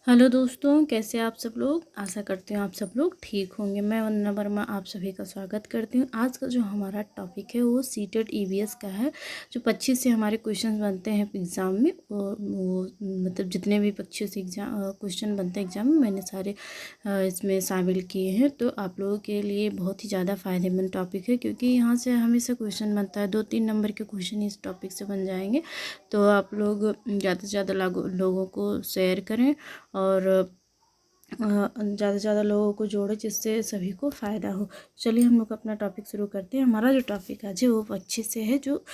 Hello दोस्तों, कैसे आप सब लोग। आशा करती हूँ आप सब लोग ठीक होंगे। मैं वंदना वर्मा आप सभी का स्वागत करती हूँ। आज का जो हमारा टॉपिक है वो सीटेट ईवीएस का है। जो 25 से हमारे क्वेश्चन बनते हैं एग्ज़ाम में, वो मतलब जितने भी 25 एग्जाम क्वेश्चन बनते हैं एग्ज़ाम में, मैंने सारे इसमें शामिल किए हैं। तो आप लोगों के लिए बहुत ही ज़्यादा फ़ायदेमंद टॉपिक है, क्योंकि यहाँ से हमेशा क्वेश्चन बनता है। 2-3 नंबर के क्वेश्चन इस टॉपिक से बन जाएंगे। तो आप लोग ज़्यादा से ज़्यादा लोगों को शेयर करें और ज़्यादा से ज़्यादा लोगों को जोड़े, जिससे सभी को फ़ायदा हो। चलिए हम लोग अपना टॉपिक शुरू करते हैं। हमारा जो टॉपिक आज है वो 25 से है, जो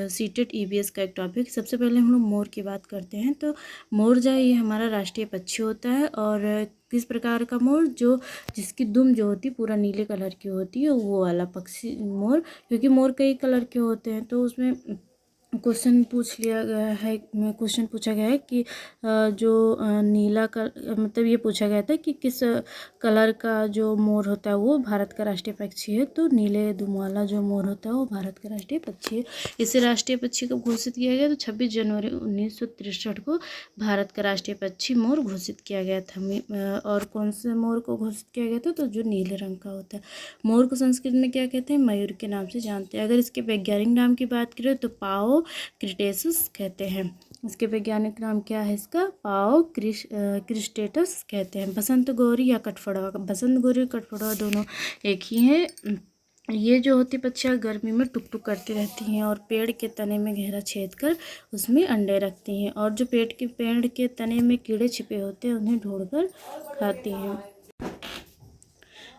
सीटेट ईवीएस का एक टॉपिक। सबसे पहले हम लोग मोर की बात करते हैं। तो मोर जो है ये हमारा राष्ट्रीय पक्षी होता है। और किस प्रकार का मोर, जो जिसकी दुम जो होती है पूरा नीले कलर की होती है, वो वाला पक्षी मोर। क्योंकि मोर कई कलर के होते हैं, तो उसमें क्वेश्चन पूछा गया है कि जो नीला मतलब ये पूछा गया था कि किस कलर का जो मोर होता है वो भारत का राष्ट्रीय पक्षी है। तो नीले दुम वाला जो मोर होता है वो भारत का राष्ट्रीय पक्षी है। इसे राष्ट्रीय पक्षी कब घोषित किया गया? तो 26 जनवरी 1963 को भारत का राष्ट्रीय पक्षी मोर घोषित किया गया था। और कौन से मोर को घोषित किया गया था? तो जो नीले रंग का होता है। मोर को संस्कृत में क्या कहते हैं? मयूर के नाम से जानते हैं। अगर इसके वैज्ञानिक नाम की बात करें तो पाओ क्रिटेसस कहते हैं। इसके वैज्ञानिक नाम क्या है? इसका पाओ क्रिस्टेटस कहते हैं। बसंत गौरी या कठफोड़वा, बसंत गौरी और कठफोड़वा दोनों एक ही हैं। ये जो होती पक्षियाँ गर्मी में टुक टुक करती रहती हैं और पेड़ के तने में घेरा छेद कर उसमें अंडे रखती हैं। और जो पेड़ के तने में कीड़े छिपे होते हैं उन्हें ढूंढकर खाती हैं।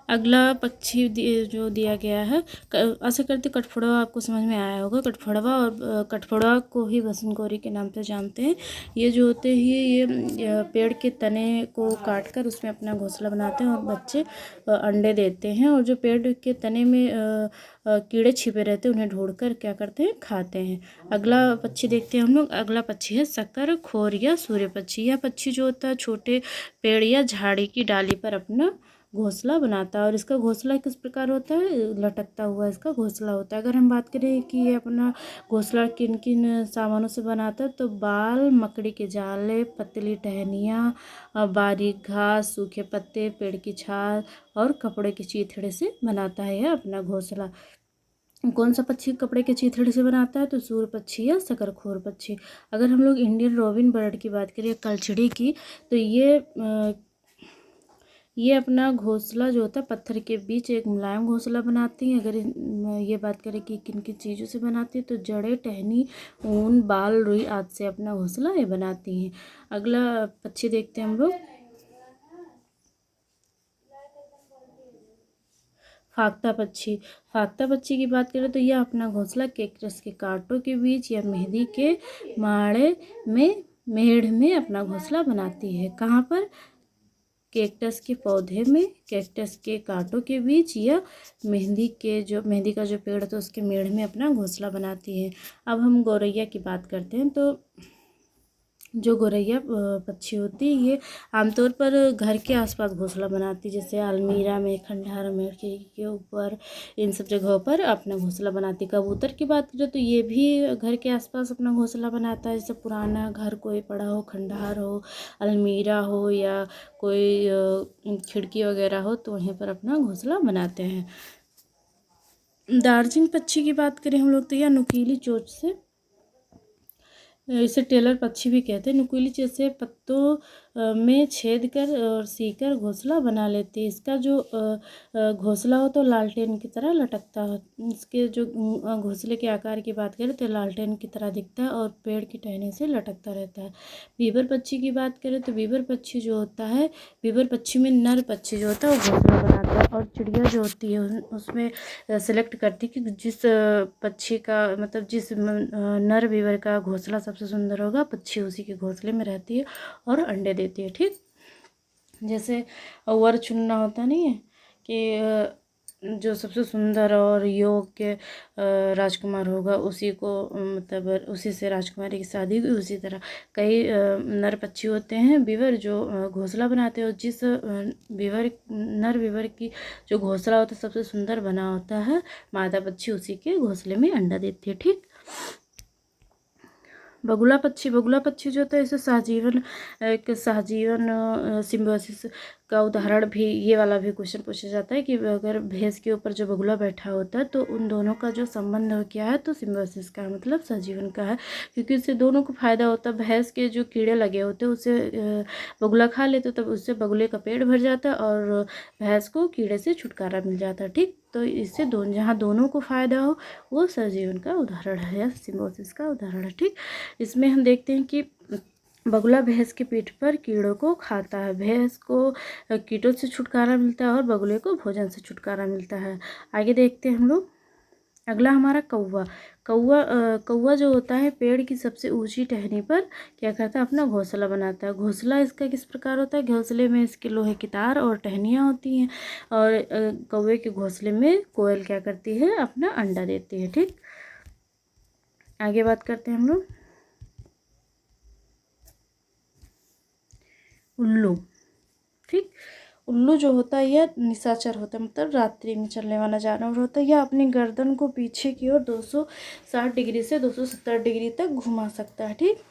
अगला पक्षी जो दिया गया है, आशा करते कठफोड़वा आपको समझ में आया होगा। कठफोड़वा और कठफोड़वा को ही बसंत गौरी के नाम से जानते हैं। ये जो होते हैं ये पेड़ के तने को काट कर उसमें अपना घोंसला बनाते हैं और बच्चे अंडे देते हैं। और जो पेड़ के तने में कीड़े छिपे रहते हैं उन्हें ढूंढकर क्या करते हैं? खाते हैं। अगला पक्षी देखते हैं हम लोग। अगला पक्षी है शकरखोर या सूर्य पक्षी। यह पक्षी जो होता है छोटे पेड़ या झाड़ी की डाली पर अपना घोंसला बनाता है। और इसका घोंसला किस प्रकार होता है? लटकता हुआ इसका घोंसला होता है। अगर हम बात करें कि ये अपना घोंसला किन किन सामानों से बनाता है, तो बाल, मकड़ी के जाले, पतली टहनियाँ, बारीक घास, सूखे पत्ते, पेड़ की छाल और कपड़े के चीथड़े से बनाता है यह अपना घोंसला। कौन सा पक्षी कपड़े के चीथड़े से बनाता है? तो सूर्य पक्षी या शकरखोर पक्षी। अगर हम लोग इंडियन रॉबिन बर्ड की बात करें, कलचड़ी की, तो ये अपना घोंसला जो होता है पत्थर के बीच एक मुलायम घोंसला बनाती हैं। अगर ये बात करें कि किन किन चीज़ों से बनाती है, तो जड़ें, टहनी, ऊन, बाल, रुई आदि से अपना घोंसला ये बनाती हैं। अगला पक्षी देखते हैं हम लोग, फाख्ता पक्षी। फाख्ता पक्षी की बात करें तो यह अपना घोंसला कैक्टस के कांटों के बीच या मेहंदी के मेढ़ में अपना घोंसला बनाती है। कहाँ पर? कैक्टस के पौधे में, कैक्टस के कांटों के बीच या मेहंदी का जो पेड़ होता है उसके मेढ़ में अपना घोंसला बनाती है। अब हम गौरैया की बात करते हैं। तो जो गौरैया पक्षी होती है ये आमतौर पर घर के आसपास घोंसला बनाती है, जैसे अलमीरा में, खंडहर में, खिड़की के ऊपर, इन सब जगहों पर अपना घोंसला बनाती है। कबूतर की बात करें तो ये भी घर के आसपास अपना घोंसला बनाता है। जैसे पुराना घर कोई पड़ा हो, खंडहर हो, अलमीरा हो या कोई खिड़की वगैरह हो, तो वहीं पर अपना घोंसला बनाते हैं। दार्जिलिंग पक्षी की बात करें हम लोग तो यह नुकीली चोंच से, इसे टेलर पक्षी भी कहते हैं, नुकीली चोंच से पत्तों में छेद कर और सीकर घोंसला बना लेती है। इसका जो घोंसला हो तो लालटेन की तरह लटकता है। इसके जो घोंसले के आकार की बात करें तो लालटेन की तरह दिखता है और पेड़ की टहनी से लटकता रहता है। बीबर पक्षी की बात करें तो बीबर पक्षी जो होता है, बीबर पक्षी में नर पक्षी जो होता है वो घोंसला बनाता है। और चिड़िया जो होती है उसमें सेलेक्ट करती है कि जिस पक्षी का मतलब जिस नर बीबर का घोंसला सबसे सुंदर होगा, पक्षी उसी के घोंसले में रहती है और अंडे देती है। ठीक, जैसे वर चुनना होता नहीं है कि जो सबसे सुंदर और योग्य राजकुमार होगा उसी को मतलब उसी से राजकुमारी की शादी हुई, उसी तरह कई नर पक्षी होते हैं बीवर जो घोंसला बनाते हैं। और जिस नर बीवर की जो घोंसला होता है सबसे सुंदर बना होता है, मादा पक्षी उसी के घोंसले में अंडा देती है। ठीक, बगुला पक्षी जो होता है इसे सहजीवन, एक सहजीवन सिम्बायोसिस का उदाहरण भी, ये वाला भी क्वेश्चन पूछा जाता है कि अगर भैंस के ऊपर जो बगुला बैठा होता है तो उन दोनों का जो संबंध हो क्या है, तो सिम्बायोसिस का मतलब सहजीवन का है, क्योंकि इससे दोनों को फायदा होता है। भैंस के जो कीड़े लगे होते हैं उसे बगुला खा लेते, तब उससे बगुले का पेट भर जाता है और भैंस को कीड़े से छुटकारा मिल जाता है। ठीक, तो इससे जहाँ दोनों को फायदा हो वो सहजीवन का उदाहरण है या सिम्बायोसिस का उदाहरण है। ठीक, इसमें हम देखते हैं कि बगुला भैंस के पीठ पर कीड़ों को खाता है, भैंस को कीटों से छुटकारा मिलता है और बगुले को भोजन से छुटकारा मिलता है। आगे देखते हैं हम लोग। अगला हमारा कौवा। कौवा जो होता है पेड़ की सबसे ऊंची टहनी पर क्या करता है, अपना घोंसला बनाता है। घोंसला इसका किस प्रकार होता है, घोंसले में इसके लोहे की तार और टहनियाँ होती हैं और कौवे के घोंसले में कोयल क्या करती है, अपना अंडा देती है। ठीक, आगे बात करते हैं हम लोग। उल्लू। ठीक, उल्लू जो होता है यह निशाचर होता है, मतलब रात्रि में चलने वाला जानवर होता है। यह अपनी गर्दन को पीछे की ओर 260 डिग्री से 270 डिग्री तक घुमा सकता है। ठीक,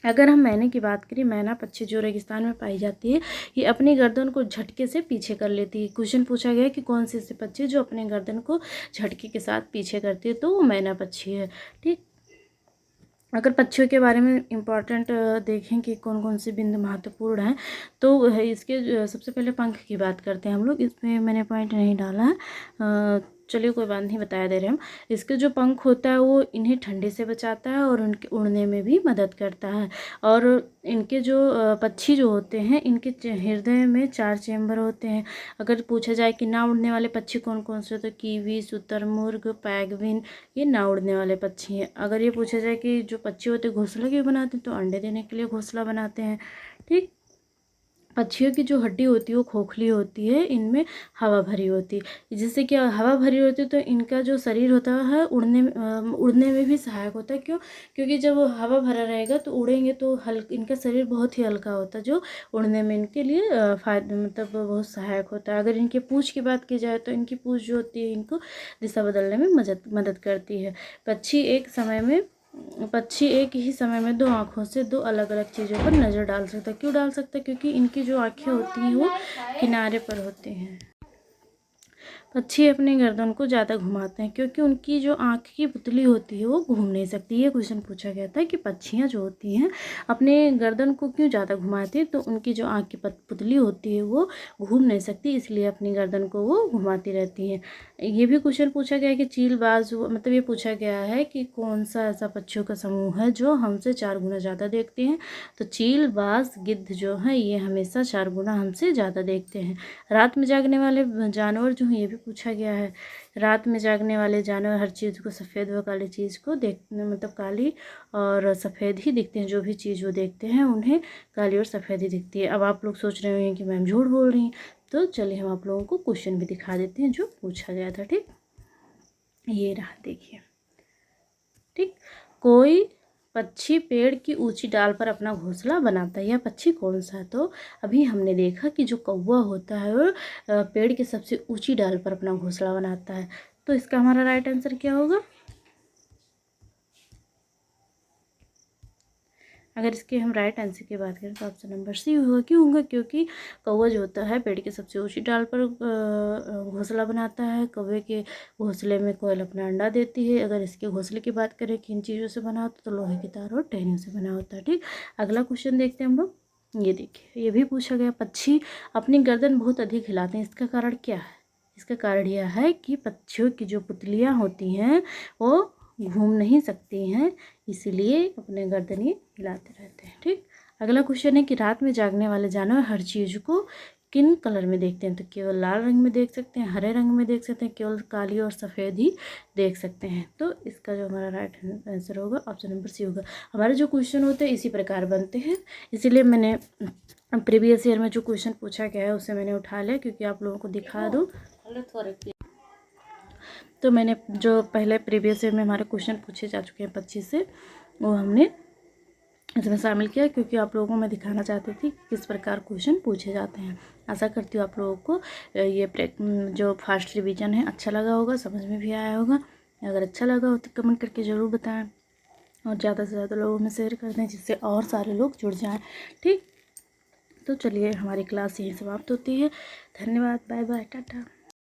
अगर हम मैने की बात करें, मैना पक्षी जो रेगिस्तान में पाई जाती है, ये अपनी गर्दन को झटके से पीछे कर लेती है। क्वेश्चन पूछा गया है कि कौन सी ऐसी पक्षी जो अपने गर्दन को झटके के साथ पीछे करती है, तो वो मैना पक्षी है। ठीक, अगर पक्षियों के बारे में इम्पॉर्टेंट देखें कि कौन कौन से बिंदु महत्वपूर्ण हैं, तो इसके सबसे पहले पंख की बात करते हैं हम लोग। इसमें मैंने पॉइंट नहीं डाला है, चलिए कोई बात नहीं, बता दे रहे हम। इसके जो पंख होता है वो इन्हें ठंडे से बचाता है और उनके उड़ने में भी मदद करता है। और इनके जो पक्षी जो होते हैं, इनके हृदय में 4 चेम्बर होते हैं। अगर पूछा जाए कि ना उड़ने वाले पक्षी कौन कौन से, तो कीवी, शुतुरमुर्ग, पैंगुइन, ये ना उड़ने वाले पक्षी हैं। अगर ये पूछा जाए कि जो पक्षी होते हैं घोंसला क्यों बनाते हैं, तो अंडे देने के लिए घोंसला बनाते हैं। ठीक, पक्षियों की जो हड्डी होती है वो खोखली होती है, इनमें हवा भरी होती है, जिससे कि हवा भरी होती है तो इनका जो शरीर होता है उड़ने में भी सहायक होता है। क्यों, क्योंकि जब हवा भरा रहेगा तो उड़ेंगे तो इनका शरीर बहुत ही हल्का होता है, जो उड़ने में इनके लिए फायदा मतलब बहुत सहायक होता है। अगर इनके पूँछ की बात की जाए तो इनकी पूँछ जो होती है इनको दिशा बदलने में मदद करती है। पक्षी एक ही समय में 2 आँखों से 2 अलग अलग चीज़ों पर नज़र डाल सकता है। क्यों डाल सकता है, क्योंकि इनकी जो आँखें होती हैं वो किनारे पर होती हैं। पक्षी अपने गर्दन को ज़्यादा घुमाते हैं क्योंकि उनकी जो आँख की पुतली होती है वो घूम नहीं सकती। ये क्वेश्चन पूछा गया था कि पक्षियाँ जो होती हैं अपने गर्दन को क्यों ज़्यादा घुमाती हैं, तो उनकी जो आँख की पुतली होती है वो घूम नहीं सकती, इसलिए अपनी गर्दन को वो घुमाती रहती हैं। ये भी क्वेश्चन पूछा गया कि चीलबाज, मतलब ये पूछा गया है कि कौन सा ऐसा पक्षियों का समूह है जो हमसे 4 गुना ज़्यादा देखते हैं, तो चील, बाज, गिद्ध जो है ये हमेशा 4 गुना हमसे ज़्यादा देखते हैं। रात में जागने वाले जानवर जो हैं ये भी पूछा गया है। रात में जागने वाले जानवर हर चीज़ को सफ़ेद व काली चीज़ को मतलब काली और सफ़ेद ही दिखते हैं। जो भी चीज़ वो देखते हैं उन्हें काली और सफ़ेद ही दिखती है। अब आप लोग सोच रहे होंगे कि मैम झूठ बोल रही हैं, तो चलिए हम आप लोगों को क्वेश्चन भी दिखा देते हैं जो पूछा गया था। ठीक, ये रहा, देखिए। ठीक, कोई पक्षी पेड़ की ऊंची डाल पर अपना घोंसला बनाता है, यह पक्षी कौन सा है? तो अभी हमने देखा कि जो कौवा होता है वो पेड़ की सबसे ऊंची डाल पर अपना घोंसला बनाता है, तो इसका हमारा राइट आंसर क्या होगा? अगर इसके हम राइट आंसर की बात करें तो ऑप्शन नंबर सी होगा। क्यों होगा? क्योंकि कौवा जो होता है पेड़ की सबसे ऊंची डाल पर घोंसला बनाता है। कौवे के घोंसले में कोयल अपना अंडा देती है। अगर इसके घोंसले की बात करें किन चीज़ों से बना होता, तो लोहे की तार और टहनियों से बना होता है। ठीक, अगला क्वेश्चन देखते हैं हम लोग। ये देखिए, ये भी पूछा गया, पक्षी अपनी गर्दन बहुत अधिक हिलाते हैं, इसका कारण क्या है? इसका कारण यह है कि पक्षियों की जो पुतलियाँ होती हैं वो घूम नहीं सकती हैं, इसीलिए अपने गर्दन ही हिलाते रहते हैं। ठीक, अगला क्वेश्चन है कि रात में जागने वाले जानवर हर चीज़ को किन कलर में देखते हैं? तो केवल लाल रंग में देख सकते हैं, हरे रंग में देख सकते हैं, केवल काली और सफ़ेद ही देख सकते हैं। तो इसका जो हमारा राइट आंसर होगा ऑप्शन नंबर सी होगा। हमारे जो क्वेश्चन होते हैं इसी प्रकार बनते हैं, इसीलिए मैंने प्रीवियस ईयर में जो क्वेश्चन पूछा गया है उसे मैंने उठा लिया क्योंकि आप लोगों को दिखा दूँ। तो मैंने जो पहले प्रीवियस ईयर में हमारे क्वेश्चन पूछे जा चुके हैं 25 से, वो हमने इसमें शामिल किया क्योंकि आप लोगों को मैं दिखाना चाहती थी किस प्रकार क्वेश्चन पूछे जाते हैं। आशा करती हूँ आप लोगों को ये जो फास्ट रिवीजन है अच्छा लगा होगा, समझ में भी आया होगा। अगर अच्छा लगा हो तो कमेंट करके ज़रूर बताएं। और ज़्यादा से ज़्यादा लोगों में शेयर कर दें जिससे और सारे लोग जुड़ जाएं। ठीक, तो चलिए हमारी क्लास यहीं समाप्त होती है। धन्यवाद, बाय बाय, टाटा।